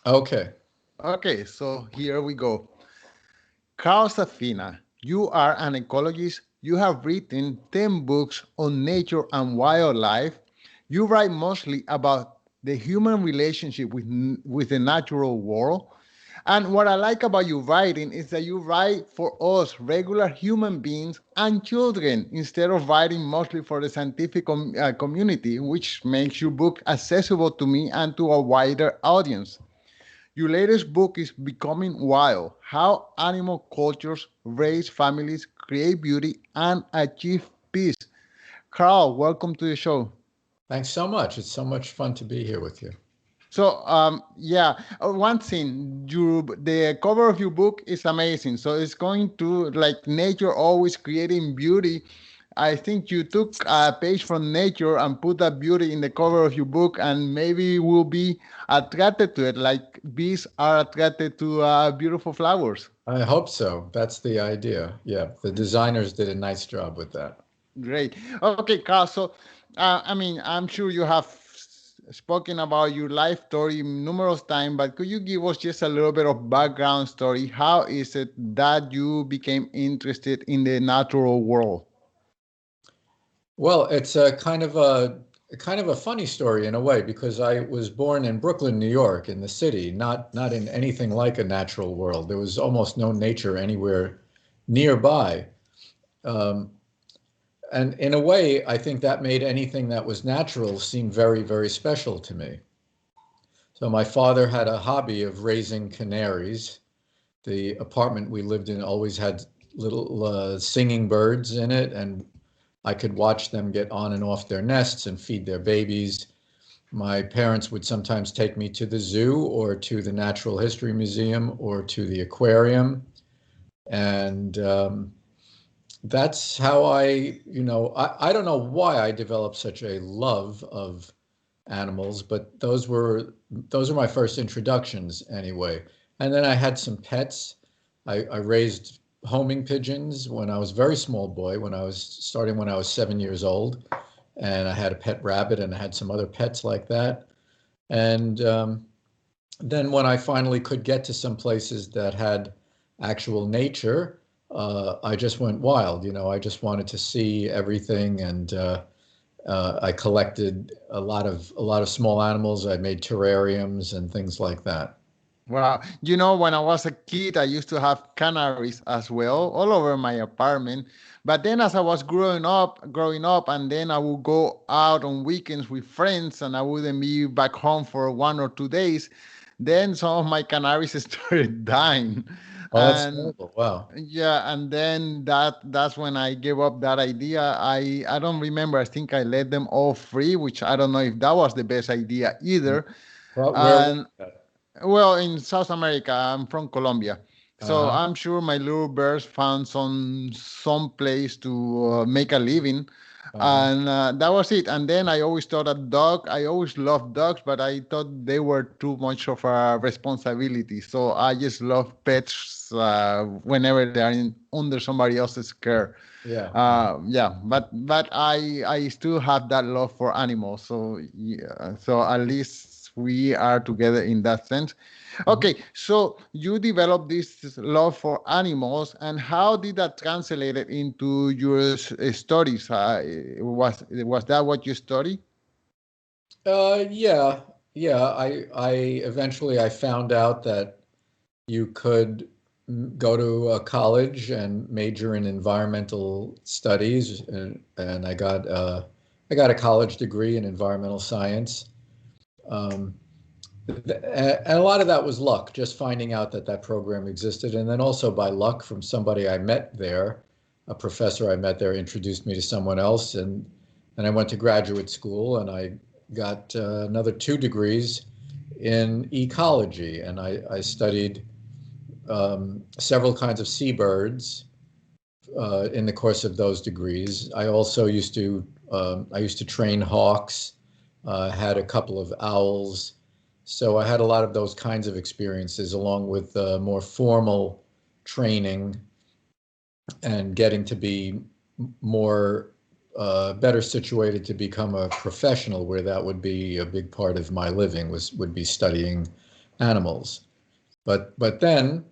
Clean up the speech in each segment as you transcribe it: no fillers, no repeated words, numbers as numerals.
Okay. Okay, so here we go. Carl Safina, you are an ecologist. You have written 10 books on nature and wildlife. You write mostly about the human relationship with the natural world. And what I like about your writing is that you write for us, regular human beings and children, instead of writing mostly for the scientific community, which makes your book accessible to me and to a wider audience. Your latest book is Becoming Wild: How Animal Cultures Raise Families, Create Beauty, and Achieve Peace. Carl, welcome to the show. Thanks so much. It's so much fun to be here with you. So, one thing, the cover of your book is amazing. So it's going to like nature always creating beauty. I think you took a page from nature and put that beauty in the cover of your book, and maybe we'll be attracted to it, like bees are attracted to beautiful flowers. I hope so. That's the idea. Yeah, the designers did a nice job with that. Great. Okay, Carl. So, I'm sure you have spoken about your life story numerous times, but could you give us just a little bit of background story? How is it that you became interested in the natural world? Well, it's a kind of a funny story in a way because I was born in Brooklyn, New York, in the city, not in anything like a natural world. There was almost no nature anywhere nearby. Um, and in a way, I think that made anything that was natural seem very, very special to me. So my father had a hobby of raising canaries. The apartment we lived in always had little singing birds in it, and I could watch them get on and off their nests and feed their babies. My parents would sometimes take me to the zoo or to the Natural History Museum or to the aquarium. And that's how I don't know why I developed such a love of animals, but those were my first introductions anyway. And then I had some pets. I raised homing pigeons when I was a very small boy, when I was 7 years old, and I had a pet rabbit and I had some other pets like that. And then when I finally could get to some places that had actual nature, I just went wild. I just wanted to see everything, and I collected a lot of small animals. I made terrariums and things like that. Wow. When I was a kid, I used to have canaries as well all over my apartment. But then as I was growing up, and then I would go out on weekends with friends and I wouldn't be back home for 1 or 2 days, then some of my canaries started dying. Oh, that's And terrible. Wow. yeah, and then that's when I gave up that idea. I don't remember. I think I let them all free, which I don't know if that was the best idea either. Well, where was And that? well, in South America, I'm from Colombia, so Uh-huh. I'm sure my little birds found some place to make a living, Uh-huh. and that was it. And then I always thought a dog. I always loved dogs, but I thought they were too much of a responsibility. So I just love pets whenever they are under somebody else's care. Yeah. Yeah, but I still have that love for animals. So yeah, so at least we are together in that sense. Mhm. Okay, so you developed this love for animals, and how did that translate it into your studies? Was that what you study? Yeah, yeah. I eventually found out that you could go to a college and major in environmental studies, and I got a college degree in environmental science. Um, and a lot of that was luck, just finding out that that program existed, and then also by luck from somebody I met there, a professor I met there introduced me to someone else, and then I went to graduate school and I got another 2 degrees in ecology, and I studied several kinds of seabirds in the course of those degrees. I used to train hawks, had a couple of owls, so I had a lot of those kinds of experiences, along with more formal training and getting to be more better situated to become a professional, where that would be a big part of my living would be studying animals. But then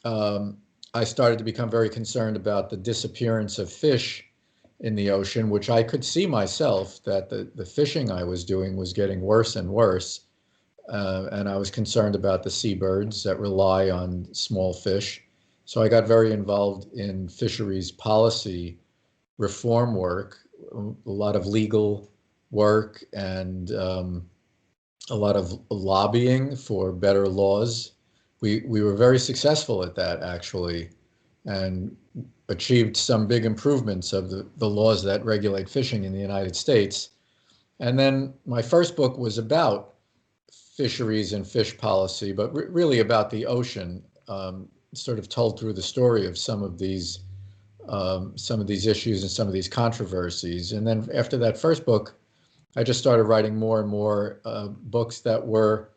I started to become very concerned about the disappearance of fish in the ocean, which I could see myself that the fishing I was doing was getting worse and worse. And I was concerned about the seabirds that rely on small fish. So I got very involved in fisheries policy reform work, a lot of legal work, and a lot of lobbying for better laws. We were very successful at that, actually, and achieved some big improvements of the laws that regulate fishing in the United States. And then my first book was about fisheries and fish policy, but really about the ocean, sort of told through the story of some of these issues and some of these controversies. And then after that first book, I just started writing more and more books that were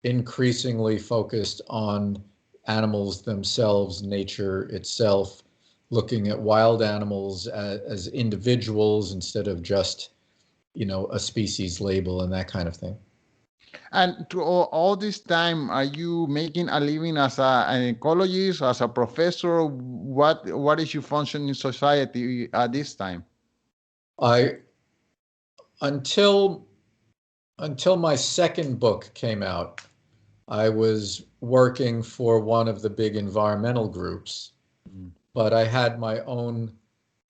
increasingly focused on animals themselves, nature itself, looking at wild animals as individuals instead of just, a species label and that kind of thing. And to all this time, are you making a living as an ecologist, as a professor? What is your function in society at this time? I until until my second book came out, I was working for one of the big environmental groups, but I had my own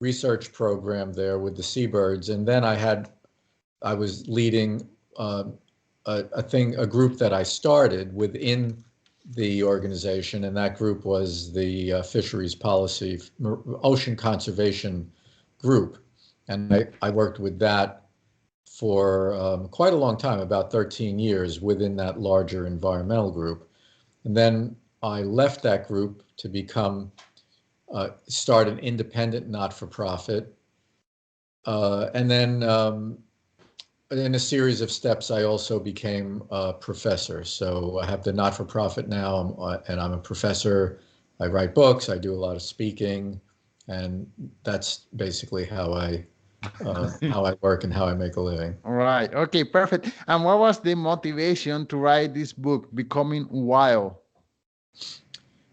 research program there with the seabirds, and then I was leading a group that I started within the organization, and that group was the Fisheries Policy Ocean Conservation Group, and I worked with that for quite a long time, about 13 years within that larger environmental group. And then I left that group to start an independent not-for-profit. And then in a series of steps, I also became a professor. So I have the not-for-profit now, and I'm a professor. I write books, I do a lot of speaking, and that's basically how I work and how I make a living. All right. Okay, perfect. And what was the motivation to write this book, Becoming Wild?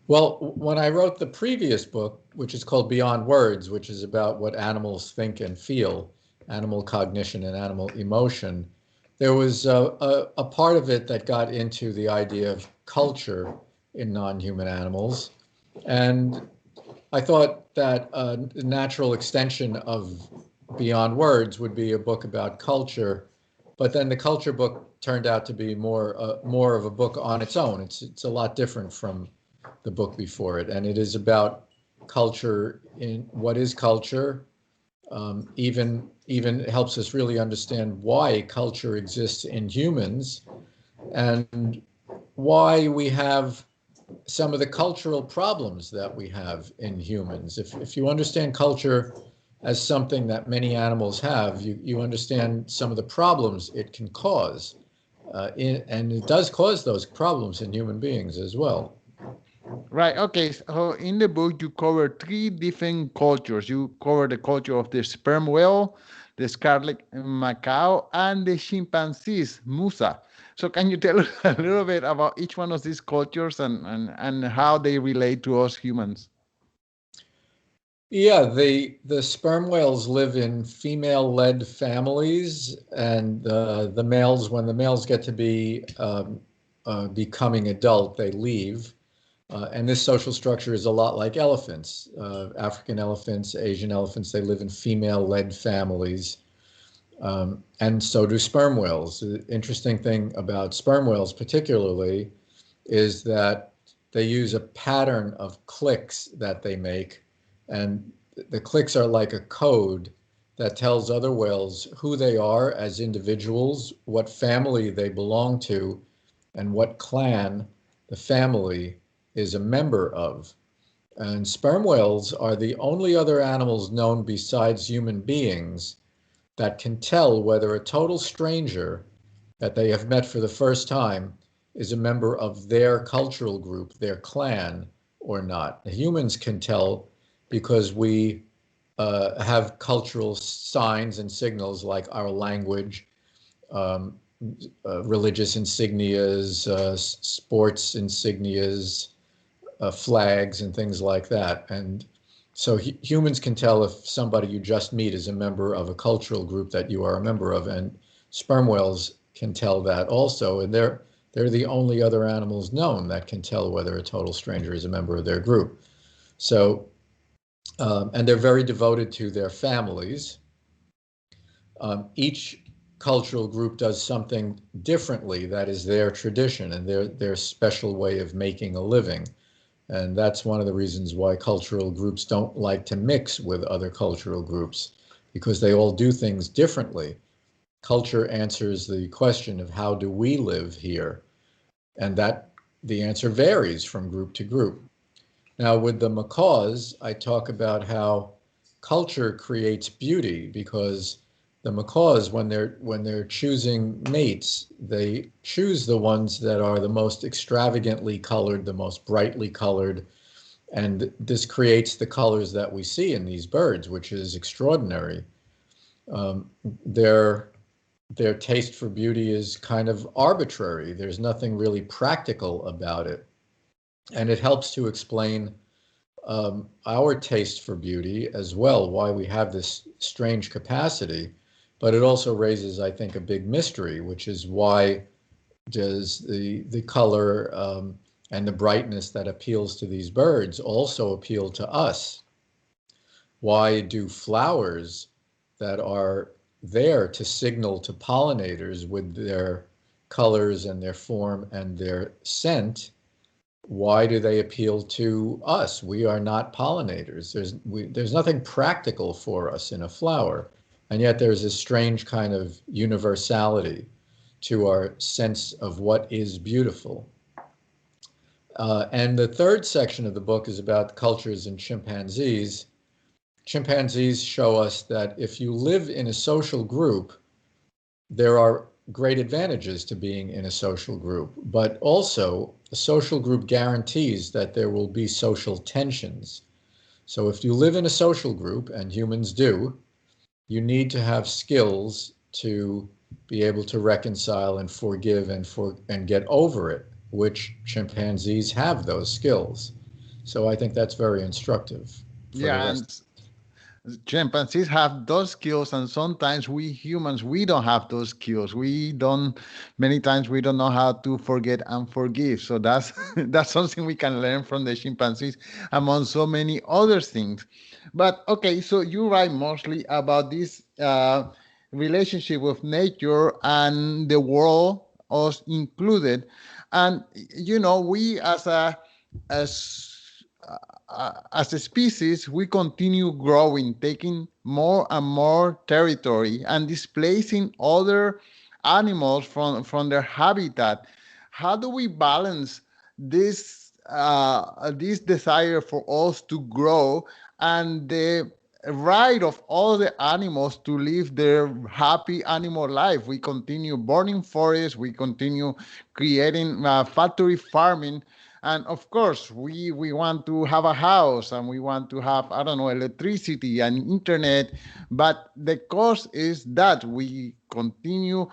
Well, when I wrote the previous book, which is called Beyond Words, which is about what animals think and feel, animal cognition and animal emotion, there was a part of it that got into the idea of culture in non-human animals. And I thought that a natural extension of Beyond Words would be a book about culture, but then the culture book turned out to be more of a book on its own. It's a lot different from the book before it, and it is about culture in what is culture. Even helps us really understand why culture exists in humans and why we have some of the cultural problems that we have in humans. If you understand culture as something that many animals have, you understand some of the problems it can cause. And it does cause those problems in human beings as well. Right. Okay. So in the book, you cover three different cultures. You cover the culture of the sperm whale, the scarlet Macau, and the chimpanzees, Musa. So can you tell us a little bit about each one of these cultures and how they relate to us humans? Yeah, the sperm whales live in female-led families, and the males, when the males get to be becoming adult, they leave. And this social structure is a lot like elephants, African elephants, Asian elephants. They live in female-led families, and so do sperm whales. The interesting thing about sperm whales, particularly, is that they use a pattern of clicks that they make, and the clicks are like a code that tells other whales who they are as individuals, what family they belong to, and what clan the family is a member of. And sperm whales are the only other animals known besides human beings that can tell whether a total stranger that they have met for the first time is a member of their cultural group, their clan, or not. Humans can tell because we have cultural signs and signals like our language, religious insignias, sports insignias, flags, and things like that. And so humans can tell if somebody you just meet is a member of a cultural group that you are a member of, and sperm whales can tell that also. And they're the only other animals known that can tell whether a total stranger is a member of their group. So, and they're very devoted to their families. Each cultural group does something differently that is their tradition and their special way of making a living. And that's one of the reasons why cultural groups don't like to mix with other cultural groups, because they all do things differently. Culture answers the question of how do we live here? And that the answer varies from group to group. Now, with the macaws, I talk about how culture creates beauty, because the macaws, when they're choosing mates, they choose the ones that are the most extravagantly colored, the most brightly colored, and this creates the colors that we see in these birds, which is extraordinary. Um, their their taste for beauty is kind of arbitrary. There's nothing really practical about it, and it helps to explain our taste for beauty as well, why we have this strange capacity. But it also raises, I think, a big mystery, which is why does the color and the brightness that appeals to these birds also appeal to us? Why do flowers that are there to signal to pollinators with their colors and their form and their scent, why do they appeal to us? We are not pollinators. There's nothing practical for us in a flower, and yet there's a strange kind of universality to our sense of what is beautiful. And the third section of the book is about cultures in chimpanzees. Chimpanzees show us that if you live in a social group, there are great advantages to being in a social group, but also a social group guarantees that there will be social tensions. So if you live in a social group, and humans do, you need to have skills to be able to reconcile and forgive and get over it, which chimpanzees have those skills. So I think that's very instructive for the Yeah, rest. and chimpanzees have those skills, and sometimes we humans we don't have those skills. We don't Many times we don't know how to forget and forgive. So that's that's something we can learn from the chimpanzees, among so many other things. But okay, so you write mostly about this relationship with nature and the world, us included. And we as as a species, we continue growing, taking more and more territory and displacing other animals from their habitat. How do we balance this desire for us to grow and the right of all the animals to live their happy animal life? We continue burning forests, we continue creating factory farming, and of course we want to have a house and we want to have, I don't know, electricity and internet, but the cost is that we continue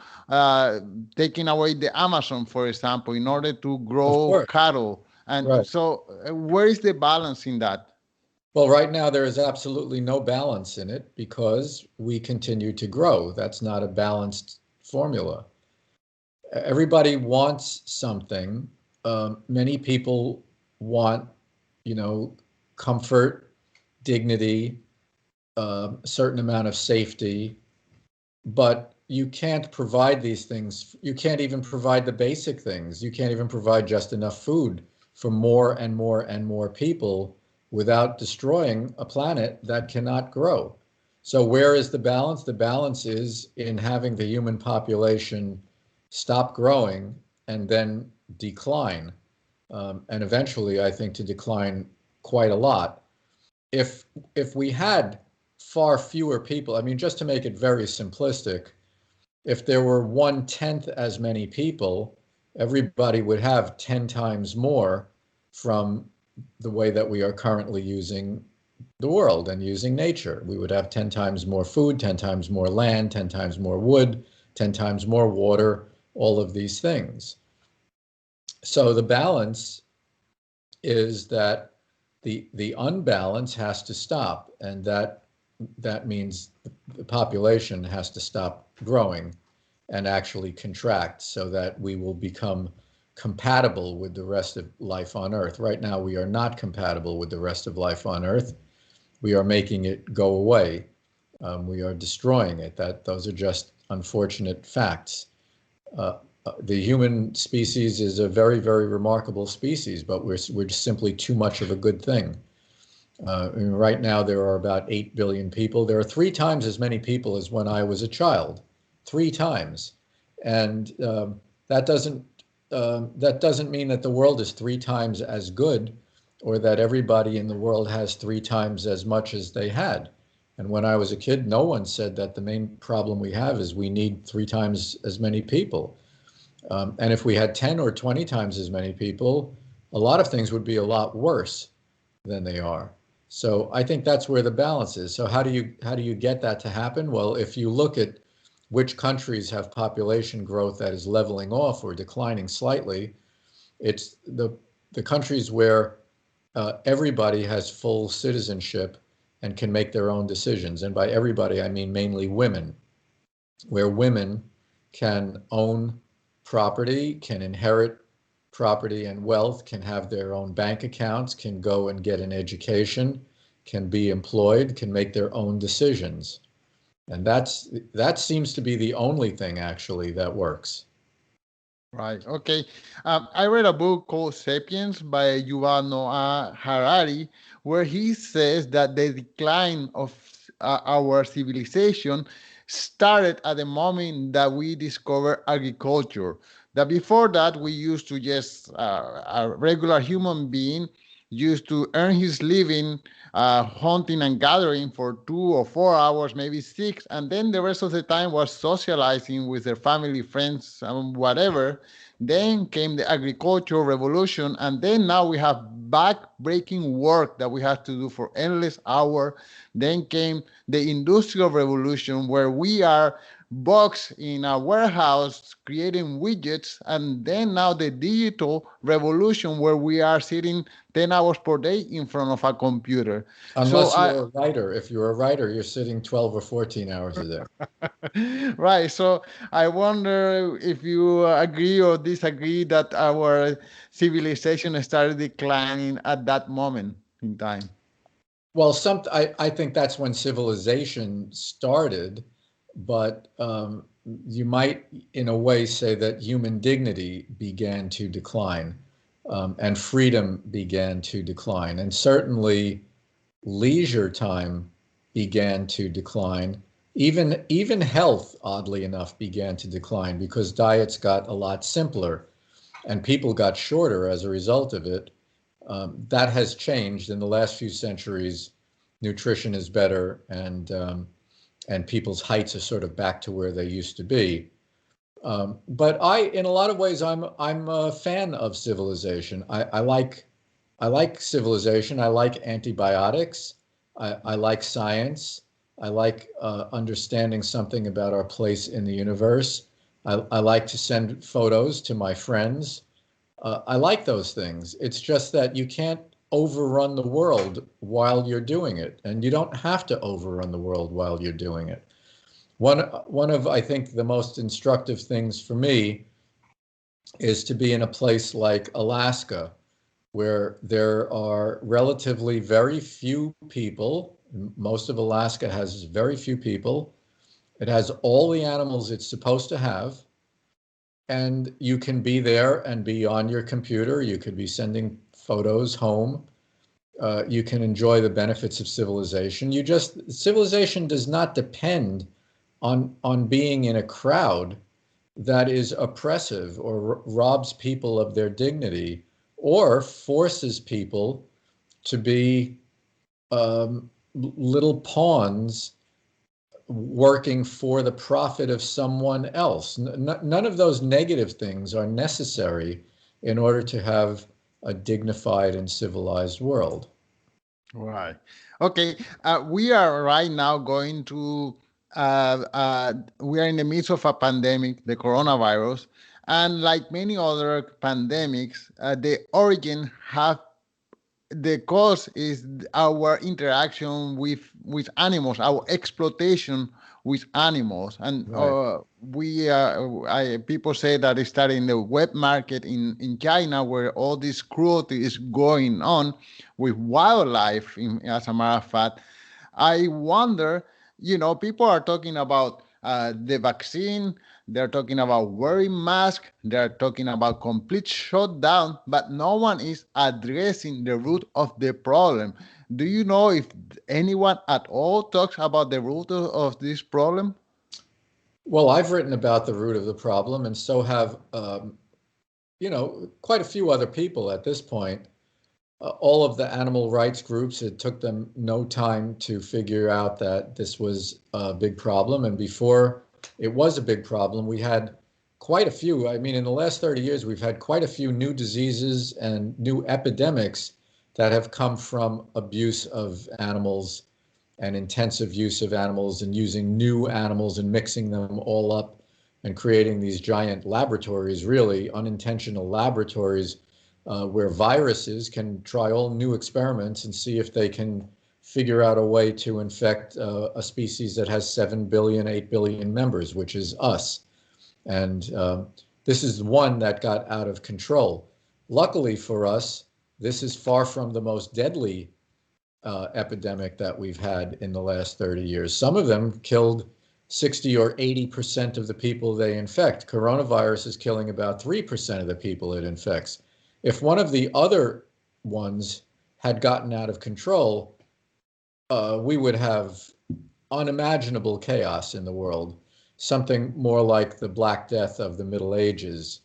taking away the Amazon, for example, in order to Of grow course, cattle. And right. so where is the balance in that? Well, right now there is absolutely no balance in it because we continue to grow. That's not a balanced formula. Everybody wants something. Many people want, you know, comfort, dignity, a certain amount of safety, but you can't provide these things. You can't even provide the basic things. You can't even provide just enough food for more and more and more people without destroying a planet that cannot grow. So where is the balance? The balance is in having the human population stop growing and then decline. And eventually, I think to decline quite a lot. If we had far fewer people, I mean, just to make it very simplistic, if there were 1/10 as many people, everybody would have 10 times more from the way that we are currently using the world and using nature. We would have 10 times more food, 10 times more land, 10 times more wood, 10 times more water, all of these things. So the balance is that the unbalance has to stop, and that means the population has to stop growing and actually contract so that we will become compatible with the rest of life on Earth. Right now, we are not compatible with the rest of life on Earth. We are making it go away. We are destroying it. Those are just unfortunate facts. The human species is a very, very remarkable species, but we're just simply too much of a good thing. Right now, there are about 8 billion people. There are 3 times as many people as when I was a child, 3 times. And that doesn't mean that the world is 3 times as good, or that everybody in the world has 3 times as much as they had. And when I was a kid, no one said that the main problem we have is we need 3 times as many people. And if we had 10 or 20 times as many people, a lot of things would be a lot worse than they are. So I think that's where the balance is. So how do you get that to happen? Well, if you look at which countries have population growth that is leveling off or declining slightly, it's the countries where everybody has full citizenship and can make their own decisions. And by everybody, I mean mainly women, where women can own property, can inherit property and wealth, can have their own bank accounts, can go and get an education, can be employed, can make their own decisions. And that seems to be the only thing actually that works. Right. Okay. I read a book called Sapiens by Yuval Noah Harari, where he says that the decline of our civilization started at the moment that we discovered agriculture. That before that, we used to just, a regular human being used to earn his living hunting and gathering for 2 or 4 hours, maybe 6, and then the rest of the time was socializing with their family, friends, and whatever. Then came the agricultural revolution, and then now we have back-breaking work that we have to do for endless hours. Then came the industrial revolution, where we are boxed in a warehouse creating widgets, and then now the digital revolution, where we are sitting 10 hours per day in front of a computer. So Unless you're a writer. If you're a writer, you're sitting 12 or 14 hours a day. right. So I wonder if you agree or disagree that our civilization started declining at that moment in time. Well, I think that's when civilization started, but you might, in a way, say that human dignity began to decline, and freedom began to decline. And certainly leisure time began to decline. Even health, oddly enough, began to decline because diets got a lot simpler and people got shorter as a result of it. That has changed in the last few centuries. Nutrition is better, and people's heights are sort of back to where they used to be. But in a lot of ways, I'm a fan of civilization. I like civilization. I like antibiotics. I like science. I like understanding something about our place in the universe. I like to send photos to my friends. I like those things. It's just that you can't overrun the world while you're doing it, and you don't have to overrun the world while you're doing it. One of, I think, the most instructive things for me is to be in a place like Alaska, where there are relatively very few people. Most of Alaska has very few people. It has all the animals it's supposed to have. And you can be there and be on your computer. You could be sending photos home. You can enjoy the benefits of civilization. Civilization does not depend on being in a crowd that is oppressive or robs people of their dignity or forces people to be little pawns working for the profit of someone else. None of those negative things are necessary in order to have a dignified and civilized world. Right. Okay. We are right now we are in the midst of a pandemic, the coronavirus. And like many other pandemics, the origin have the cause is our interaction with animals, our exploitation with animals, and Right. people say that it started in the wet market in China, where all this cruelty is going on with wildlife. As a matter of fact, I wonder, people are talking about the vaccine, they're talking about wearing masks, they're talking about complete shutdown, but no one is addressing the root of the problem. Do you know if anyone at all talks about the root of this problem? Well, I've written about the root of the problem, and so have, quite a few other people at this point. All of the animal rights groups, it took them no time to figure out that this was a big problem. And before it was a big problem, we had quite a few. I mean, in the last 30 years, we've had quite a few new diseases and new epidemics that have come from abuse of animals and intensive use of animals and using new animals and mixing them all up and creating these giant laboratories, really unintentional laboratories, where viruses can try all new experiments and see if they can figure out a way to infect a species that has 7 billion, 8 billion members, which is us. And this is one that got out of control. Luckily for us, this is far from the most deadly epidemic that we've had in the last 30 years. Some of them killed 60 or 80% of the people they infect. Coronavirus is killing about 3% of the people it infects. If one of the other ones had gotten out of control, we would have unimaginable chaos in the world, something more like the Black Death of the Middle Ages.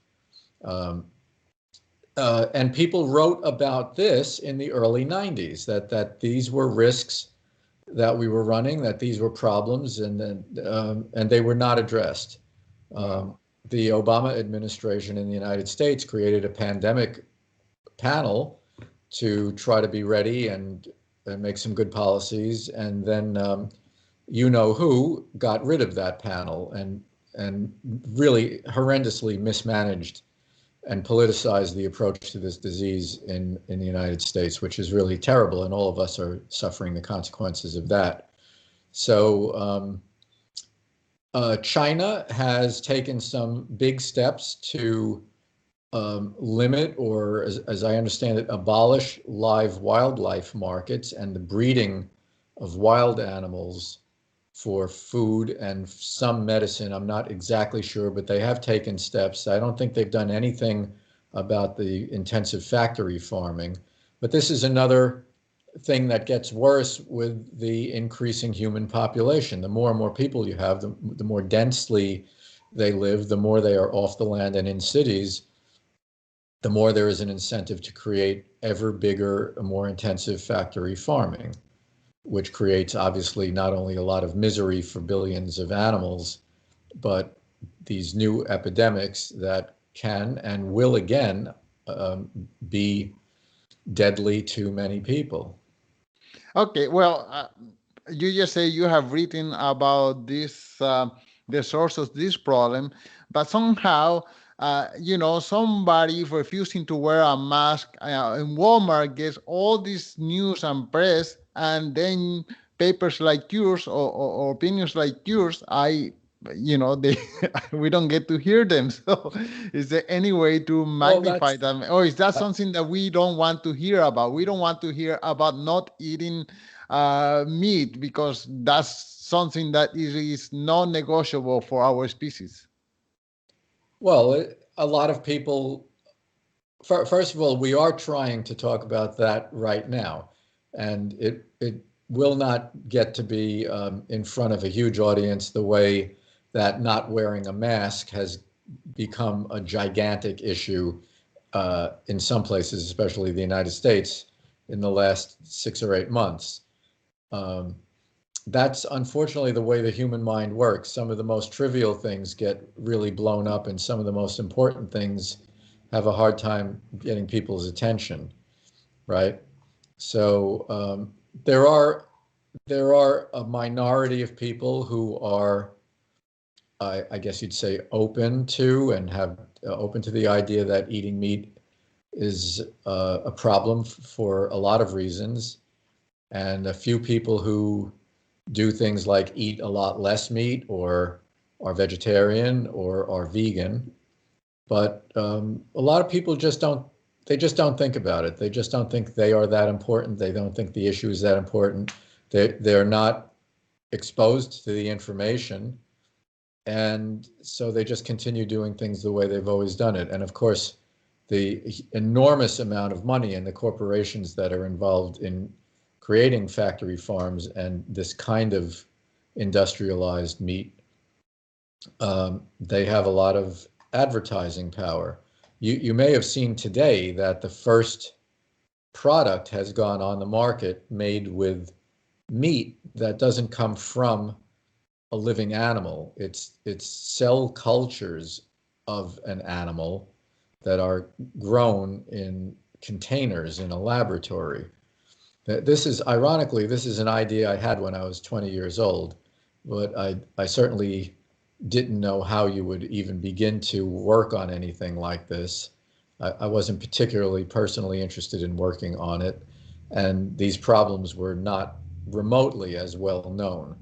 Um, and people wrote about this in the early 90s, that these were risks that we were running, that these were problems, and they were not addressed. Um, Wow. the Obama administration in the United States created a pandemic panel to try to be ready and make some good policies, and then who got rid of that panel and really horrendously mismanaged and politicized the approach to this disease in the United States, which is really terrible, and all of us are suffering the consequences of that. So China has taken some big steps to limit, or as I understand it, abolish live wildlife markets and the breeding of wild animals for food and some medicine. I'm not exactly sure, but they have taken steps. I don't think they've done anything about the intensive factory farming. But this is another thing that gets worse with the increasing human population. The more and more people you have, the more densely they live, the more they are off the land and in cities, the more there is an incentive to create ever bigger, more intensive factory farming, which creates obviously not only a lot of misery for billions of animals, but these new epidemics that can and will again be deadly to many people. Okay, well, you just say you have written about this, the source of this problem, but somehow, somebody refusing to wear a mask in Walmart gets all this news and press, and then papers like yours or opinions like yours, they we don't get to hear them. So, is there any way to Well, magnify that's them, or is that uh, something that we don't want to hear about? We don't want to hear about not eating meat because that's something that is non-negotiable for our species. a lot of people. First of all, we are trying to talk about that right now, and it will not get to be in front of a huge audience the way that not wearing a mask has become a gigantic issue in some places, especially the United States, in the last 6 or 8 months. Um, that's unfortunately the way the human mind works. Some of the most trivial things get really blown up, and some of the most important things have a hard time getting people's attention, right? So there are a minority of people who are I guess you'd say, open to and have open to the idea that eating meat is a problem for a lot of reasons, and a few people who do things like eat a lot less meat or are vegetarian or are vegan. But a lot of people just don't think about it. They just don't think they are that important. They don't think the issue is that important. They're not exposed to the information. And so they just continue doing things the way they've always done it. And of course, the enormous amount of money and the corporations that are involved in creating factory farms and this kind of industrialized meat, they have a lot of advertising power. You may have seen today that the first product has gone on the market made with meat that doesn't come from a living animal. It's cell cultures of an animal that are grown in containers in a laboratory. This is, ironically, this is an idea I had when I was 20 years old, but I certainly didn't know how you would even begin to work on anything like this. I wasn't particularly personally interested in working on it, and these problems were not remotely as well known.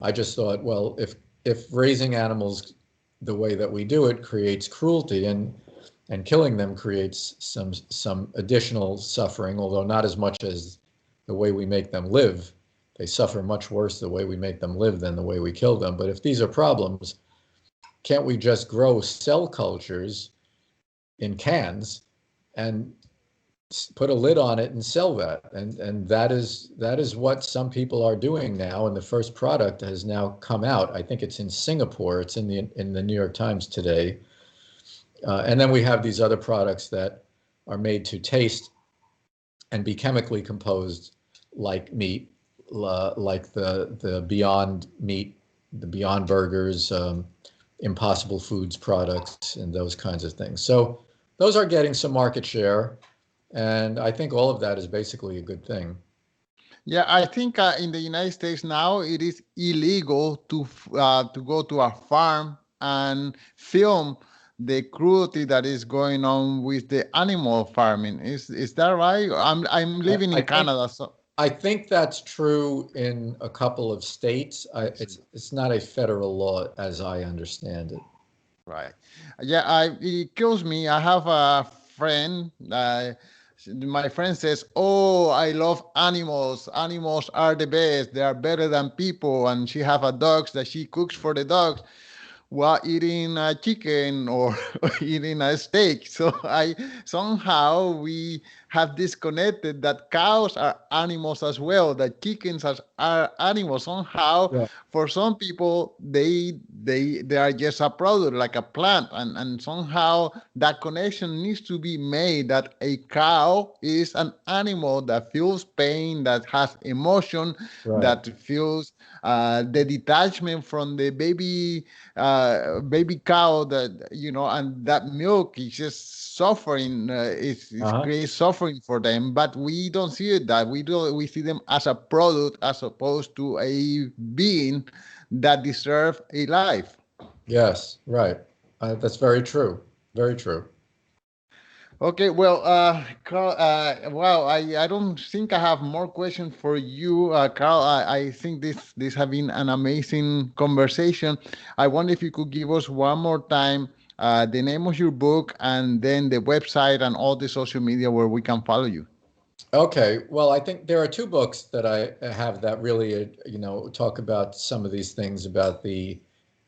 I just thought, well, if raising animals the way that we do it creates cruelty, and killing them creates some additional suffering, although not as much as the way we make them live. They suffer much worse the way we make them live than the way we kill them. But if these are problems, can't we just grow cell cultures in cans and put a lid on it and sell that? And that is what some people are doing now. And the first product has now come out. I think it's in Singapore. It's in the New York Times today. And then we have these other products that are made to taste and be chemically composed like meat, like the Beyond Meat, the Beyond Burgers, Impossible Foods products, and those kinds of things. So those are getting some market share, and I think all of that is basically a good thing. Yeah, I think in the United States now it is illegal to go to a farm and film the cruelty that is going on with the animal farming. Is that right? I'm living I in think Canada, so I think that's true in a couple of states. It's not a federal law as I understand it. right. Yeah, it kills me. I have a friend. My friend says, "Oh, I love animals. Animals are the best. They are better than people." And she have a dogs that she cooks for the dogs while eating a chicken or, or eating a steak. So I somehow we have disconnected that cows are animals as well, that chickens are animals. Somehow, Yeah. for some people, they are just a product like a plant, and somehow that connection needs to be made that a cow is an animal that feels pain, that has emotion, Right. that feels the detachment from the baby cow, that and that milk is just suffering. It's Uh-huh. great suffering for them, but we don't see it that we see them as a product as opposed to a being that deserve a life. Yes, right. That's very true. Very true. Okay, well, Carl, well, I don't think I have more questions for you, Carl. I think this has been an amazing conversation. I wonder if you could give us one more time the name of your book and then the website and all the social media where we can follow you. Okay. Well, I think there are two books that I have that really, talk about some of these things about the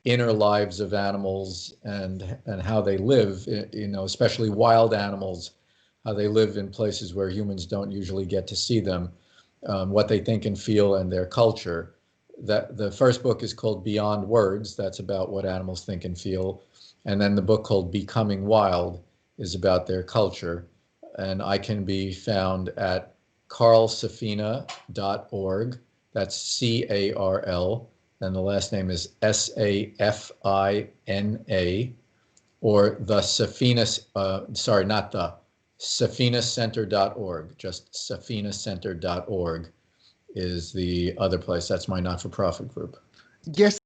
inner lives of animals and how they live, especially wild animals, how they live in places where humans don't usually get to see them, what they think and feel and their culture. That the first book is called Beyond Words. That's about what animals think and feel. And then the book called Becoming Wild is about their culture. And I can be found at carlsafina.org. That's Carl, and the last name is Safina, or the Safina, sorry, not the, safinacenter.org. Just safinacenter.org is the other place. That's my not-for-profit group. Yes,